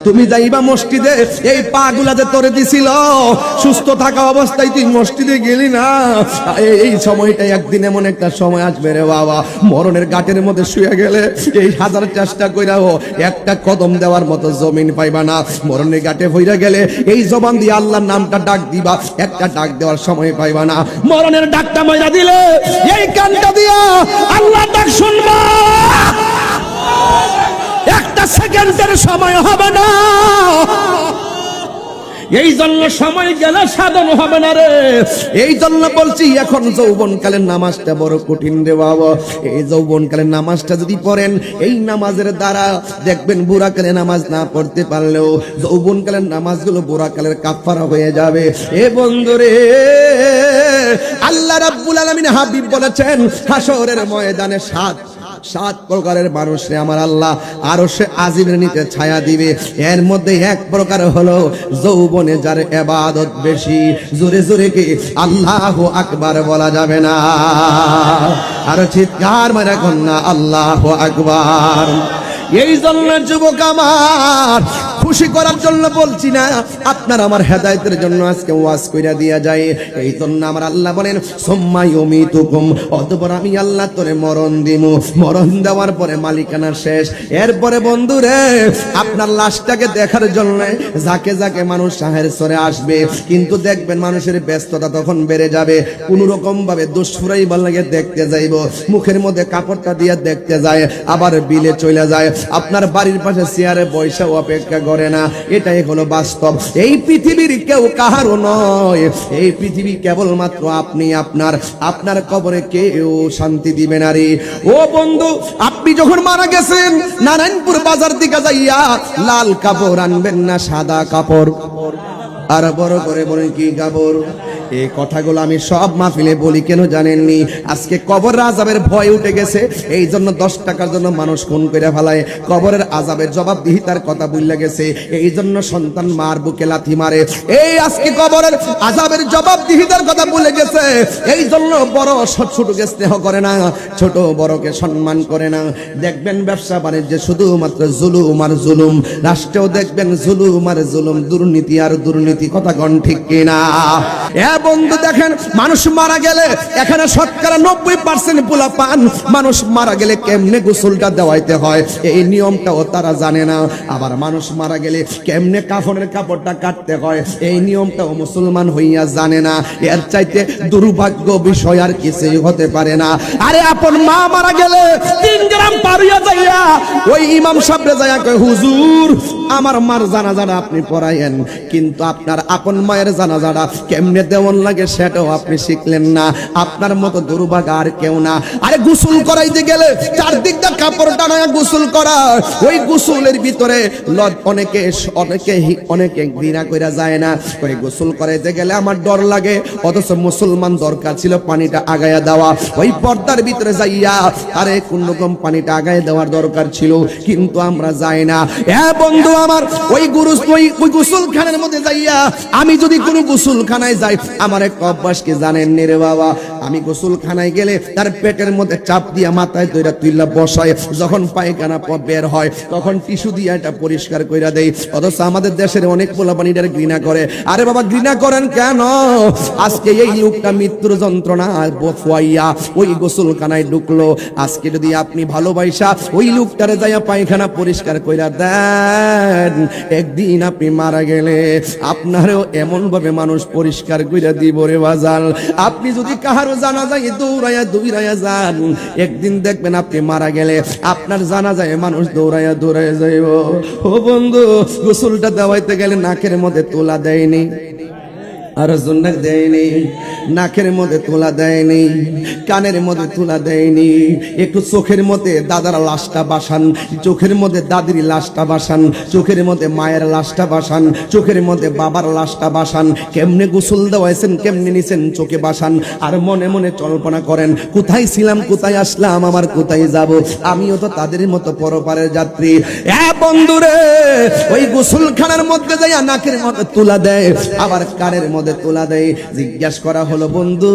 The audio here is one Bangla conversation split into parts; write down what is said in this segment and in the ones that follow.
তুমি যাইবা মসজিদে, এই পা গুলাতে তোরে দিছিল, সুস্থ থাকা অবস্থায় তুই মসজিদে গেলি না। এই সময়টা একদিন এমন একটা সময় আসবে রে বাবা, মরণের ঘাটের মধ্যে শুয়ে গেলে এই হাজার চেষ্টা কইরাও একটা কদম দেওয়ার মতো জমিন পাইবা না। মরণের ঘাটে হইরা গেলে এই জবান দিয়ে আল্লাহর নামটা ডাক দিবা, একটা ডাক দেওয়ার সময় পাইবা না। মরণের ডাকটা ময়রা দিলে এই কানটা দিয়া আল্লাহ ডাক শুনবা, একটা সেকেন্ডের সময় হবে না। এই জন্য সময় গেলে সাধন হবে না রে। এই জন্য বলছি এখন যৌবনকালের নামাজটা বড় কঠিন রে বাবা। এই যৌবনকালের নামাজটা যদি পড়েন, এই নামাজের দ্বারা দেখবেন বুড়াকালে নামাজ না পড়তে পারলেও যৌবনকালের নামাজগুলো বুড়াকালের কাফারা হয়ে যাবে। এ বন্ধুরে, আল্লাহ রাব্বুল আলামিন হাবিব বলেছেন হাশরের ময়দানে সাত প্রকারের মানুষে আমার আল্লাহ আরশে আজিমের নিচে ছায়া দিবে। এর মধ্যে এক প্রকার হলো যৌবনে যার ইবাদত বেশি। জোরে জোরে কি আল্লাহু আকবার বলা যাবে না? আর চিৎকার মেরে কন্যা আল্লাহু আকবার। এই জন্য যুবক আমার, খুশি করার জন্য বলছি না, আপনার আমার হেদায়েতের জন্য আজকে ওয়াজ কইরা দিয়া যায়। এই জন্য আমার আল্লাহ বলেন সুম্মা ইউমিতুকুম, অতঃপর আমি আল্লাহ তোরে মরণ দিমু। মরণ দেওয়ার পরে মালিকানা শেষ। এরপরে বন্ধুরে, আপনার লাশটাকে দেখার জন্য যাকে যাকে মানুষ শাহের সরে আসবে, কিন্তু দেখবেন মানুষের ব্যস্ততা তখন বেড়ে যাবে। কোন রকম ভাবে দুষ্ফুরাইবার লাগে দেখতে যাইব, মুখের মধ্যে কাপড়টা দিয়ে দেখতে যায়, আবার বিলে চলে যায়, আপনার বাড়ির পাশে চেয়ারে বৈশাও অপেক্ষা করে না। এটাই হলো বাস্তব। এই পৃথিবীর কেউ কাহারও নয়, এই পৃথিবী কেবলমাত্র আপনি। আপনার কবরে কেউ শান্তি দিবে না রে। ও বন্ধু, আপনি যখন মারা গেছেন, নারায়ণপুর বাজার দিকে যাইয়া লাল কাপড় আনবেন না সাদা কাপড়। আর বড় করে বলেন কি কাপড়? এই কথাগুলো আমি সব মাহফিলে বলি, কেন জানেননি? আজকে কবর আযাবের ভয় উঠে গেছে, এই জন্য 10 টাকার জন্য মানুষ খুন করে ফেলায়। কবরের আযাবের জবাবদিহিতার কথা ভুলে গেছে, এই জন্য সন্তান মার বুকে লাথি মারে। এই আজকে কবরের আযাবের জবাবদিহিতার কথা ভুলে গেছে, এই জন্য বড় ছোটকে স্নেহ করে না, ছোট বড়কে সম্মান করে না। দেখবেন ব্যবসা বাণিজ্যে শুধুমাত্র জুলুম আর জুলুম, রাষ্ট্রেও দেখবেন জুলুম আর জুলুম, দুর্নীতি আর দুর্নীতি। কথা কোন ঠিক কিনা? বন্ধু দেখেন, মানুষ মারা গেলে এখানে শতকরা 90% পোলাপান মানুষ মারা গেলে কেমনে গোসলটা দেওয়াইতে হয় এই নিয়মটাও তারা জানে না। আবার মানুষ মারা গেলে কেমনে কাফনের কাপড়টা কাটতে হয় এই নিয়মটাও মুসলমান হইয়া জানে না। এর চাইতে দুর্ভাগ্য বিষয় আর কিছুই হতে পারে না। আরে আপন মা মারা গেলে 3 গ্রাম পারিয়া যাইয়া ওই ইমাম সাহেবরে যাইয়া কয়, হুজুর আমার মার জানাজাটা আপনি পড়াইয়েন, কিন্তু আপনার আপন মায়ের জানাজাটা কেমনে দেওয়ান লাগে সেটাও আপনি শিখলেন না। আপনার মতো দুর্ভাগ্য আর কেউ না। আরে গোসল করাইতে গেলে চারদিক দিয়ে কাপড় টানায় গোসল করা, ওই গোসলের ভিতরে অনেকে ঘৃণা কইরা যায় না। ওই গোসল করাইতে গেলে আমার ডর লাগে, অথচ মুসলমান দরকার ছিল পানিটা আগায়া দেওয়া। ওই পর্দার ভিতরে যাইয়া আরে কোন রকম পানিটা আগায় দেওয়ার দরকার ছিল, কিন্তু আমরা যাই না। বন্ধু আমার, ওই গোসলখানার মধ্যে যাইয়া আমি যদি কোনো গোসলখানায় যাই, আমার এক অভ্যাস কি জানেন রে বাবা? আমি গোসলখানায় গেলে তার পেটের মধ্যে চাপ দিয়া মাথায় দইরা তুইলা বসায়, যখন পায়খানা বের হয় তখন টিস্যু দিয়ে এটা পরিষ্কার কইরা দেই। অথচ আমাদের দেশের অনেক পোলাপানিটার ঘৃণা করে। আরে বাবা, ঘৃণা করেন কেন? আজকে এই লোকটা মৃত্যুর যন্ত্রণা বফুয়াইয়া ওই গোসলখানায় ঢুকলো। আজকে যদি আপনি ভালোবাসা ওই লোকটারে যাইয়া পায়খানা পরিষ্কার কইরা দেন, একদিন আপনি মারা গেলে আপনারও এমন ভাবে মানুষ পরিষ্কার কইরা দিব রে বাজাল। আপনি যদি কাহারও জানাজায় দৌড়াইয়া যান, একদিন দেখবেন আপনি মারা গেলে আপনার জানাজায় মানুষ দৌড়াইয়া যাইব। ও বন্ধু, গোসলটা দেওয়াইতে গেলে নাকের মধ্যে তোলা দেয়নি, আর জন্নাক দেয়নি, নাকের মধ্যে তোলা দেয়নি, কানের মধ্যে তোলা দেয়নি। একটু চোখের মধ্যে দাদার লাশটা বাসান, চোখের মধ্যে দাদির লাশটা বাসান, চোখের মধ্যে মায়ের লাশটা বাসান, চোখের মধ্যে বাবার লাশটা বাসান। কেমনে গোসল দেওয়াইছেন, কেমনে নিছেন চোখে বাসান, আর মনে মনে কল্পনা করেন কোথায় ছিলাম, কোথায় আসলাম, আমার কোথায় যাব, আমিও তো তাদের মতো পরপারের যাত্রী। বন্ধুরে, ওই গোসলখানার মধ্যে যাইয়া নাকের মধ্যে তুলা দেয়, আবার কানের মধ্যে মধ্যে তোলা দেয়। জিজ্ঞাসা করা হলো, বন্ধু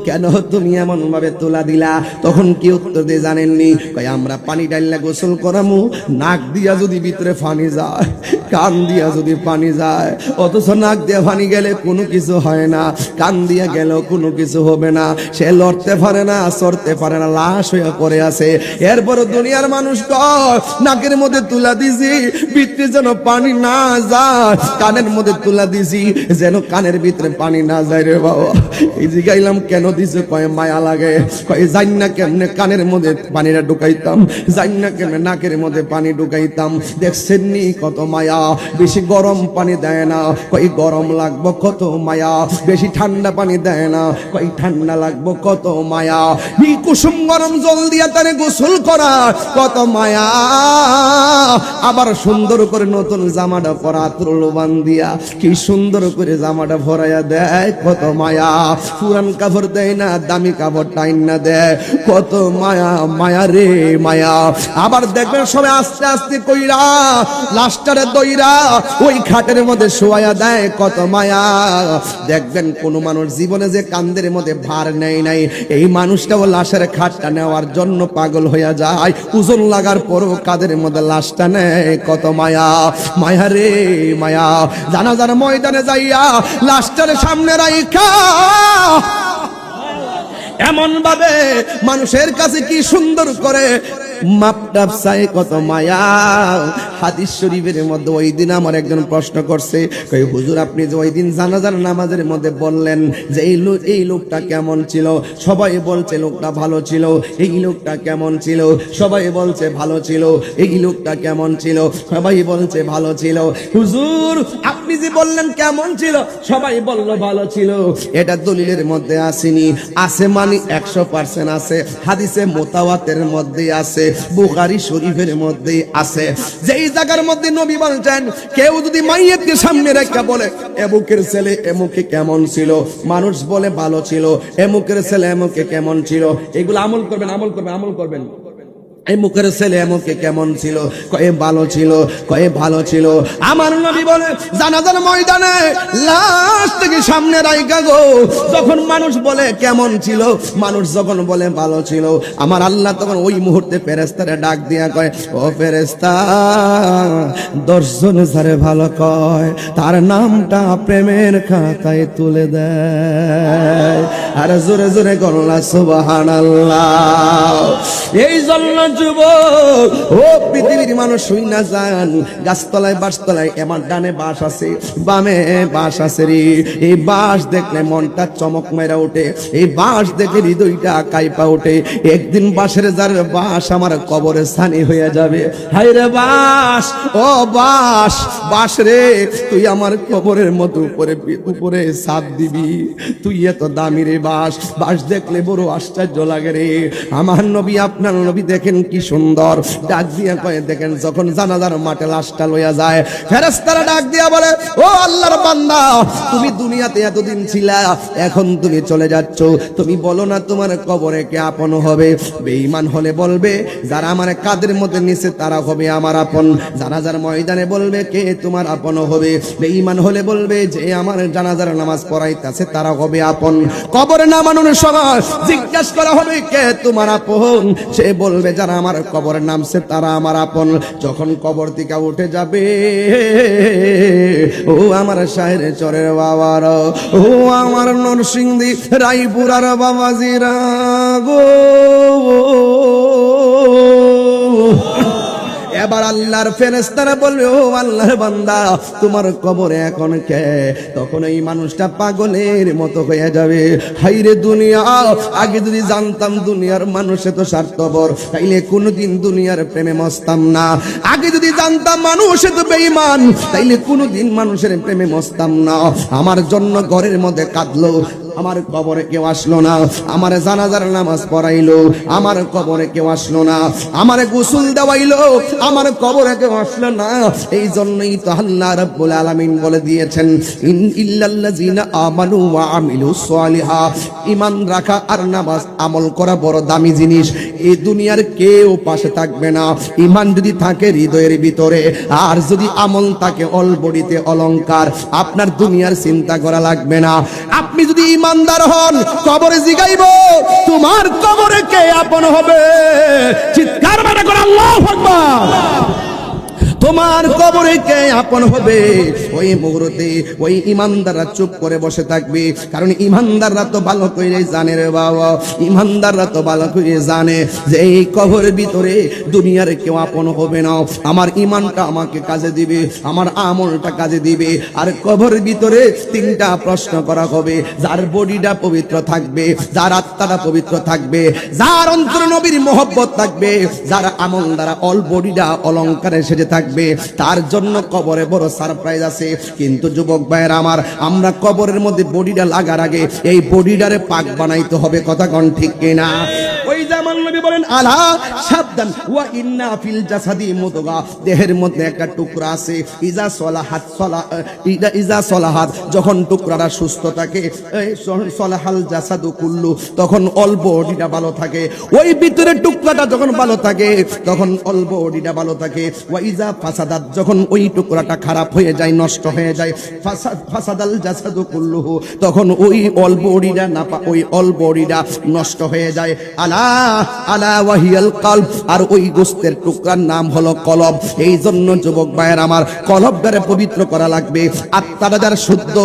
কেন তুমি এমন ভাবে তোলা দিলা? তখন কি উত্তর দিয়ে জানেননি? কই আমরা পানি ডাইলা গোসল করামু, নাক দিয়া যদি ভিতরে পানি যায়, কান দিয়া যদি পানি যায়, অথচ নাক দিয়া পানি গেলে কোনো কিছু হয় না, কান দিয়া গেলেও কোনো কিছু হবে না, সে লড়তে পারে না, চড়তে পারে না, লাশ হয়ে পড়ে আছে। এরপর দুনিয়ার মানুষ কয় নাকের মধ্যে তুলা দিছি ভিতরে যেন পানি না যায়, কানের মধ্যে তুলা দিছি যেন কানের ভিতরে পানি না যায়। রে বাবা, এই জিগাইলাম কেন দিছে? কয় মায়া লাগে। কয় জানি না কেমনে কানের মধ্যে পানিটা ঢুকাইতাম, জানি না কেমনে নাকের মধ্যে পানি ঢুকাইতাম। দেখছেন নি কত মায়া। বেশি গরম পানি দেয় না, কই গরম লাগবো কত মায়া। বেশি ঠান্ডা পানি দেয় না, কই ঠান্ডা লাগবো কত মায়া। এই কুসুম গরম জল দিয়া তারে গোসল করা কত মায়া। আবার সুন্দর করে নতুন জামাটা পরা তুলবান দিয়া কি সুন্দর করে জামাটা ভরাইয়া দেয়, কত মায়া। পুরান কাপড় দেয় না, দামি কাপড় টাইন না দেয়, কত মায়া। মায়া রে মায়া। আবার দেখবেন সবাই আস্তে আস্তে কইরা লাস্টারে দইরা ওই খাটের মধ্যে শোয়া দেয়, কত মায়া। দেখবেন কোন মানুষ জীবনে যে কান্দের মধ্যে ভার নেই নাই, এই মানুষটাও লাশের খাটটা নেওয়ার জন্য পাগল হইয়া যায়। ওজন লাগার পরও কাদের মধ্যে লাশটা নেয়, কত মায়া। মায়া রে মায়া। জানাজার ময়দানে যাইয়া লাশটার সামনে রাইখা এমন ভাবে মানুষের কাছে কি সুন্দর করে মাপটাপ চাই, কত মায়া। হাদিস শরীফের মধ্যে ওই দিন আমার একজন প্রশ্ন করছে, কই হুজুর আপনি যে ওই দিন জানাজার নামাজের মধ্যে বললেন যে এই লোকটা কেমন ছিল, সবাই বলছে লোকটা ভালো ছিল। এই লোকটা কেমন ছিল? সবাই বলছে ভালো ছিল। এই লোকটা কেমন ছিল? সবাই বলছে ভালো ছিল। হুজুর আপনি যে বললেন কেমন ছিল, সবাই বলল ভালো ছিল, এটা দলিলের মধ্যে আসেনি? আছে মানে 100% আছে। হাদিসে মুতাওয়াতির মধ্যে আছে, বুখারী শরীফের মধ্যে আছে। যেই জায়গার মধ্যে নবী বলছেন কেউ যদি মাইয়াতকে সামনে রেখে বলে এমুকের ছেলে এমুকে কেমন ছিল, মানুষ বলে ভালো ছিল, এমুকের ছেলে এমুকে কেমন ছিল, এগুলো আমল করবেন, আমল করবেন, আমল করবেন। এই মুখের ছেলে এমকে কেমন ছিল, কয়ে ভালো ছিল, কয়ে ভালো ছিল। আমার নবী বলে জানাজার ময়দানে লাশ থেকে সামনে রাইখা গো, যখন মানুষ বলে কেমন ছিল, মানুষ যখন বলে ভালো ছিল, আমার আল্লাহ তখন ওই মুহূর্তে ফেরেশতারে ডাক দিয়া কয়, ও ফেরেশতা 10 জন যারে ভালো কয় তার নামটা প্রেমের খাতায় তুলে দেয়। আর জোরে জোরে গণলা সুবহানাল্লাহ। এই জন্য যুবক ও পৃথিবীর মানুষ শুই না যান, গাছতলায় বাঁশতলায় আমার ডানে বাঁশ আছে, বামে বাঁশ আছে রে। এই বাঁশ দেখলে মনটা চমক মেরা ওঠে, এই বাঁশ দেখে হৃদয়টা কাইপা ওঠে। একদিন বাঁশের যার বাঁশ আমার কবরে স্থানী হয়ে যাবে। হায় রে বাঁশ, ও বাঁশ, বাঁশ রে তুই আমার কবরের মতো উপরে ছাদ দিবি, তুই এত দামি রে বাঁশ। বাঁশ দেখলে বড় আশ্চর্য লাগে রে। আমার নবী আপনার নবী দেখেন কি সুন্দর, ডাক দিয়া কয়ে দেখেন যখন জানাজার মাঠে লাশটা লইয়া যায়, ফেরেশতারা ডাক দিয়া বলে, ও আল্লাহর বান্দা তুমি দুনিয়াতে এতদিন ছিলা, এখন তুমি চলে যাচ্ছ, তুমি বলো না তোমার কবরে কে আপন হবে? বেঈমান হলে বলবে যারা আমার কাদের মধ্যে নিচে তারা হবে আমার আপন। জানাজার ময়দানে বলবে কে তোমার আপন হবে? বেঈমান হলে বলবে যে আমার জানাজার নামাজ পড়াইতেছে তারা হবে আপন। কবরে নামানোর সময় জিজ্ঞাসা করা হবে কে তোমার আপন? সে বলবে যারা আমার কবরে নামছে তারা আমার আপন। যখন কবর থেকে উঠে যাবে, ও আমার শাহের চরের বাবার, ও আমার নরসিংদী রায়পুরার বাবাজিরা গো, এবার আল্লাহর ফেরেশতারা বলবে, ও আল্লাহর বান্দা তোমার কবরে এখন কে? তখন এই মানুষটা পাগলের মতো হয়ে যাবে। হাইরে দুনিয়া, আগে যদি জানতাম দুনিয়ার মানুষে তো স্বার্থপর, তাইলে কোনোদিন দুনিয়ার প্রেমে মস্তাম না। আগে যদি জানতাম মানুষে তো বেঈমান, তাইলে কোনোদিন মানুষের প্রেমে মস্তাম না। আমার জন্য ঘরের মধ্যে কাঁদলো, আমার কবরে কেউ আসলো না, আমার জানাজার নামাজ পড়াইলো, আমার কবরে কেউ আসলো না, আমার গোসল দেওয়াইলো, আমার কবরে কেউ আসলো না। এই জন্যই তো আল্লাহ রাব্বুল আলামিন বলে দিয়েছেন, ইল্লাল্লাযিনা আমানু ওয়া আমিলুস সালিহাত। ঈমান রাখা আর নামাজ আমল করা বড় দামি জিনিস। এই দুনিয়ার কেউ পাশে থাকবে না। ঈমান যদি থাকে হৃদয়ের ভিতরে, আর যদি আমল থাকে অলবডিতে অলংকার, আপনার দুনিয়ার চিন্তা করা লাগবে না। আপনি যদি ঈমানদার হন, কবরে জিগাইব তোমার কবরে কে আপন হবে? চিৎকার মেরে করে আল্লাহু আকবার। তোমার কবরে কে আপন হবে? ওই মুহূর্তে ওই ইমানদাররা চুপ করে বসে থাকবে। কারণ ইমানদাররা তো ভালো করে জানে রে বাবা, ইমানদাররা তো ভালো করে জানে যে এই কবরের ভিতরে দুনিয়ার কেউ আপন হবে না। আমার ইমানটা আমাকে কাজে দিবে, আমার আমলটা কাজে দিবে। আর কবরের ভিতরে তিনটা প্রশ্ন করা হবে। যার বডিটা পবিত্র থাকবে, যার আত্মাটা পবিত্র থাকবে, যার অন্তরে নবীর মহব্বত থাকবে, যার আমল দ্বারা অল বডিটা অলংকারে সেজে থাকবে, তার জন্য কবরে বড় সারপ্রাইজ আছে। কিন্তু যুবক ভাইয়ের আমার, আমরা কবরের মধ্যে বডিটা লাগার আগে এই বডিটারে পাক বানাইতে হবে। কথা কোন ঠিক কিনা? ওই জামান নবী বলেন, আলা সাবধান, ওয়া ইন্না ফিল জাসাদি মুদগা, দেহের মধ্যে একটা টুকরা আছে, ইজা সলাহাত ইজা সলাহাত, যখন টুকরাটা সুস্থ থাকে, সলাহাল জাসাদু কুল্লু, তখন অল বডিটা ভালো থাকে। ওই ভিতরে টুকরাটা যখন ভালো থাকে, তখন অল বডিটা ভালো থাকে। ওয়া ইজা ফাসাদাত, যখন ওই টুকরাটা খারাপ হয়ে যায়, নষ্ট হয়ে যায়, ফাসাদাল জাসাদু কুল্লুহু, তখন ওই অল বডিটা ওই অল বডিটা নষ্ট হয়ে যায়। আলা আলা ওয়াহিয়াল কলব, আর ওই গোস্তের টুকরার নাম হলো কলব। এই জন্য যুবক ভাইয়ের আমার, কলবটারে পবিত্র করা লাগবে। আত্মাটা যার শুদ্ধ,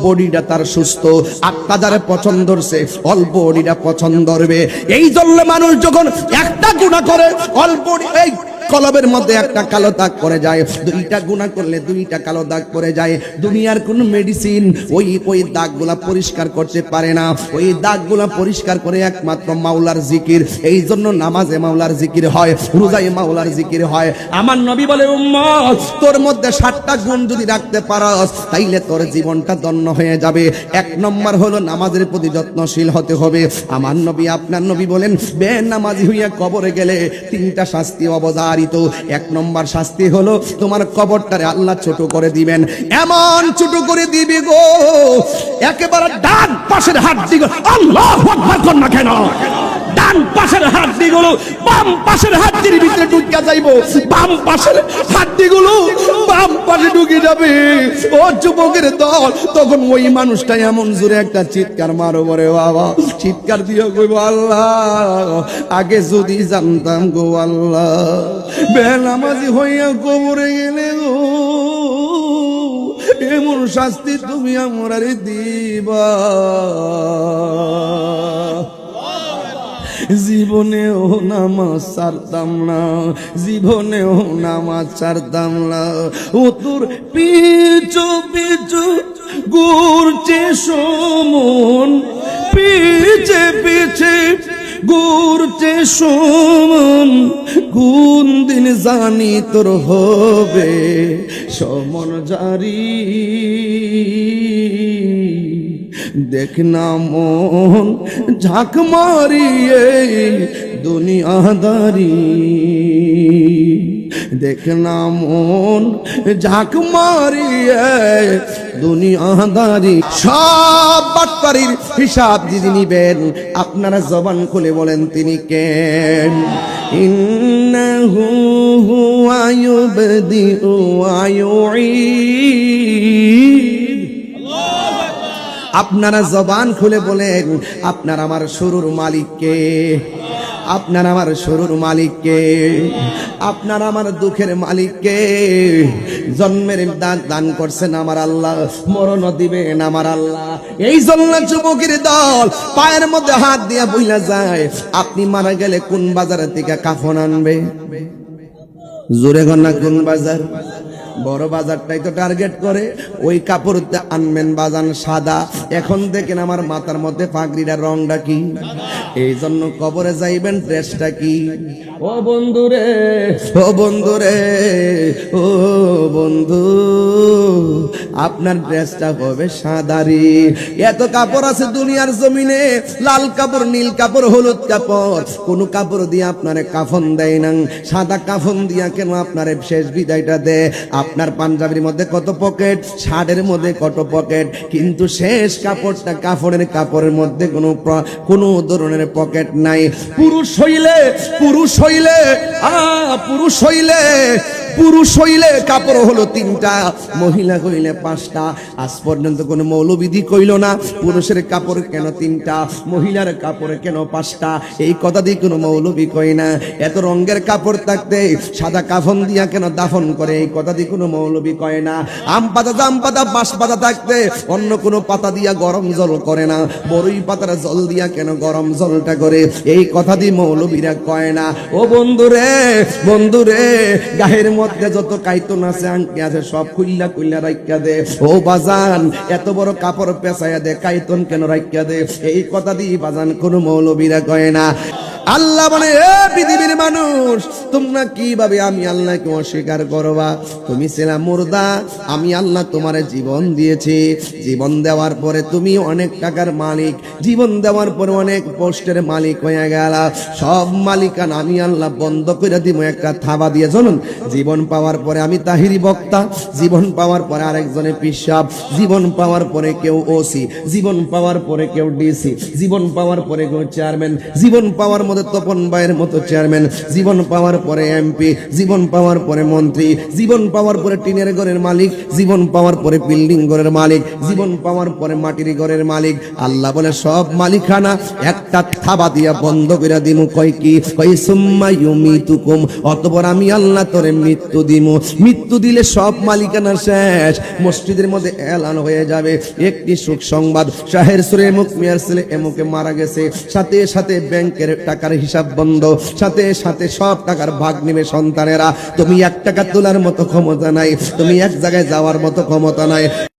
বডিটা তার সুস্থ। আত্মা যারে পছন্দ করছে, অল বডিটা পছন্দ করবে। এই জন্য মানুষ যখন একটা গুনাহ করে, অল বডি এই কলবের মধ্যে একটা কালো দাগ পড়ে যায়। দুইটা গুনাহ করলে দুইটা কালো দাগ পড়ে যায়। দুনিয়ার কোন মেডিসিন ওই দাগগুলা পরিষ্কার করতে পারে না। ওই দাগগুলা পরিষ্কার করে একমাত্র মাওলার জিকির। এই জন্য নামাজে মাওলার জিকির হয়, রোজায় মাওলার জিকির হয়। আমার নবী বলে, উম্মত, তোর মধ্যে 7টা গুণ যদি রাখতে পারস, তাইলে তোর জীবনটা ধন্য হয়ে যাবে। 1 নম্বর হলো নামাজের প্রতি যত্নশীল হতে হবে। আমার নবী, আপনার নবী বলেন, বেনামাজি হইয়া কবরে গেলে 3টা শাস্তি অবধারিত। 1 নম্বর শাস্তি হলো তোমার কবরটারে আল্লাহ ছোট করে দিবেন। এমন ছোট করে দিবি গো, একেবারে ডান পাশের হাড্ডি, আল্লাহু আকবার কর না কেন, ডান পাশের হাড্ডিগুলো বাম পাশের হাড্ডির ভিতরে ঢুকে যাইবো। বাম পাশের হাড্ডিগুলো বাম পাশে ঢুকে যাবে। ও যুবকের দল, তখন ওই মানুষটা এমন জোরে একটা চিৎকার মারবো রে বাবা, চিৎকার দিয়ে কইব, আল্লাহ, আগে যদি জানতাম গো আল্লাহ, বেনামাজি হইয়া কবরে গেলে গো, এমন শাস্তি তুমি আমারে দিবা। জীবনেও নামাজ ছাড়তাম না, জীবনেও নামাজ ছাড়তাম না। ও তোর পিছু পিছু ঘুরছে সমন, পিছে পিছে ঘুরছে সমন, কোন দিন জানি তোর হবে সমন জারি। দেখ না মন ঝাঁক মারিয়ে দুনিয়াদারি, দেখ না মন ঝাঁক মারিয়ে দুনিয়াদারি। সব বাটপারির হিসাব যদি নিবেন, আপনারা জবান খুলে বলেন তিনি কেন? ইন্নাহু হুয়া ইউবদিউ ওয়া ইউঈদ। আপনারা জবান খুলে বলেন, আপনার আমার শুরুর মালিককে, আপনার আমার শুরুর মালিককে, আপনার আমার দুঃখের মালিককে। জন্মের দান করছেন আমার আল্লাহ, মরণ দিবেন আমার আল্লাহ। এই জন্য যুবকের দল পায়ের মধ্যে হাত দিয়া বইলা যায়, আপনি মারা গেলে কোন বাজার থেকে কাফন আনবে? জোরে গন্না কোন বাজার? বড় বাজারটাই তো টার্গেট করে। ওই কাপড়টা আনবেন বাজান সাদা। এখন দেখেন আমার মাথার মধ্যে পাগড়িটার রংটা কি। এই জন্য কবরে যাইবেন ড্রেসটা কি? ও বন্ধুরে, ও বন্ধুরে, ও বন্ধু, আপনার ড্রেসটা হবে সাদারি। এত কাপড় আছে দুনিয়ার জমিনে, লাল কাপড়, নীল কাপড়, হলুদ কাপড়, কোন কাপড় দিয়ে আপনারে কাফন দেয় না। সাদা কাফন দিয়া কেন আপনারে শেষ বিদায়টা দেয়? আপনার পাঞ্জাবির মধ্যে কত পকেট, শার্টের মধ্যে কত পকেট, কিন্তু শেষ কাপড়টা কাফনের কাপড়ের মধ্যে কোনো ধরনের পকেট নাই। পুরুষ হইলে পুরুষ হইলে কাপড় হলো 3টা, মহিলা হইলে 5টা। আজ পর্যন্ত কোন মৌলবিধি কইল না পুরুষের কাপড় কেন 3টা, মহিলার কাপড় কেন 5টা। এই কথা দিয়ে কোনো মৌলবি কই না। এত রঙের কাপড় থাকতে সাদা কাফন দিয়া কেন দাফন করে, এই কথা দিয়ে কোনো মৌলবি কয় না। আম পাতা, জাম পাতা, বাঁশ পাতা থাকতে অন্য কোনো পাতা দিয়া গরম জল করে না, বড়ই পাতার জল দিয়া কেন গরম জলটা করে, এই কথা দিয়ে মৌলবীরা কয় না। ও বন্ধুরে গায়ের মধ্যে যত কাইতন আছে, আংটি আছে, সব খুইল্লা রাইখা দে। ও বাজান, এত বড় কাপড় পেঁচাইয়া দে, কাইতন কেন রাইখা দে, এই কথা দিয়ে বাজান কোনো মৌলবীরা কয় না। আল্লাহ বলে, এ পৃথিবীর মানুষ, তোমরা কিভাবে আমি আল্লাহকে অস্বীকার করবা? তুমি ছিলা মুর্দা, আমি আল্লাহ তোমারে জীবন দিয়েছি। জীবন দেওয়ার পরে তুমি অনেক টাকার মালিক, জীবন দেওয়ার পরে অনেক পোস্টের মালিক হয়ে গেল। সব মালিকান আমি আল্লাহ বন্ধ করে দিব একটা থাবা দিয়ে। শুনুন, জীবন পাওয়ার পরে আমি তাহিরি বক্তা, জীবন পাওয়ার পরে আরেকজনে পিসাব, জীবন পাওয়ার পরে কেউ ওসি, জীবন পাওয়ার পরে কেউ ডিসি, জীবন পাওয়ার পরে কেউ চেয়ারম্যান, জীবন পাওয়ার তপন ভাইয়ের মতো চেয়ারম্যান, জীবন পাওয়ার পরে এমপি, জীবন পাওয়ার পরে মন্ত্রী, জীবন পাওয়ার পরে টিনের ঘরের মালিক, জীবন পাওয়ার পরে বিল্ডিং ঘরের মালিক, জীবন পাওয়ার পরে মাটির ঘরের মালিক। আল্লাহ বলে, সব মালিকানা একটা থাবা দিয়া বন্ধ করে দিমু। কয় কি? কয় সুম্মা ইউমিতুকুম, অতঃপর আমি আল্লাহ তোরে মৃত্যু দিমু। মৃত্যু দিলে সব মালিকানা শেষ। মসজিদের মধ্যে এলান হয়ে যাবে একটি সুখ সংবাদ, শাহের সুরে এমুক মিয়ার ছেলে এমুকে মারা গেছে, সাথে সাথে ব্যাংকের টাকার হিসাব বন্ধ, সাথে সাথে সব টাকার ভাগ নেবে সন্তানেরা। তুমি 1 টাকা তোলার মতো ক্ষমতা নাই, তুমি এক জায়গায় যাওয়ার মতো ক্ষমতা নাই।